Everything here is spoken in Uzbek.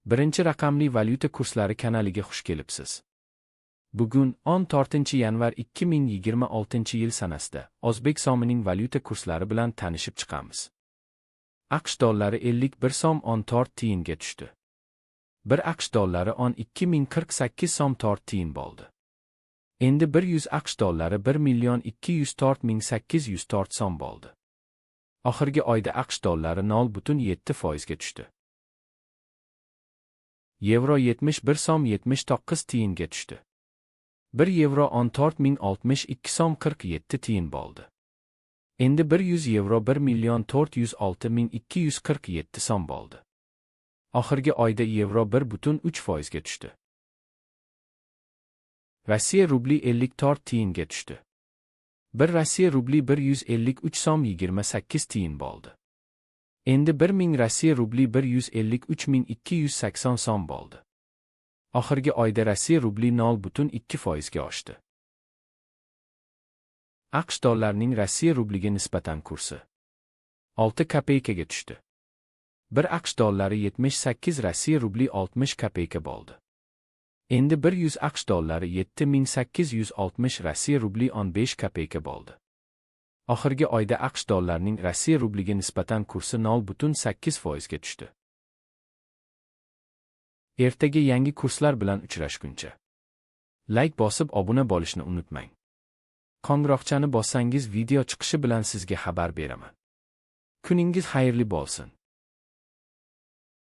Birinchi raqamli valyuta kurslari kanaliga xush kelibsiz. Bugun 14-yanvar 2026-yil sanasida O'zbek so'mining valyuta kurslari bilan tanishib chiqamiz. AQSh dollari 51 so'm 14 tiyinga tushdi. 1 AQSh dollari 12.048 so'm 4 tiyin bo'ldi. Endi 100 AQSh dollari 1.204.804 so'm bo'ldi. Oxirgi oyda AQSh dollari 0.7% ga tushdi. Yevro 71 so'm 79 tiyinga tushdi. 1 yevro 14.062 so'm 47 tiyin bo'ldi. Endi 100 yevro 1.406.247 so'm bo'ldi. Oxirgi oyda yevro 1.3% ga tushdi. Rossiya rubli 54 tiyinga tushdi. 1 Rossiya rubli 153 so'm 28 tiyin bo'ldi. Endi 1000 Rossiya rubli 153.280 so'm bo'ldi. Oxirgi oyda Rossiya rubli 0.2% ga oshdi. AQSh dollarining Rossiya rubliga nisbatan kursi 6 kopeykaga tushdi. 1 AQSh dollari 78 Rossiya rubli 60 kopeyka bo'ldi. Endi 100 AQSh dollari 7860 Rossiya rubli 15 kopeyka bo'ldi. Oxirgi oyda AQSh dollarining Rossiya rubliga nisbatan kursi 0.8% ga tushdi. Ertaga yangi kurslar bilan uchrashguncha like bosib obuna bo'lishni unutmang. Qo'ng'iroqchani bossangiz video chiqishi bilan sizga xabar beraman. Kuningiz xayrli bo'lsin.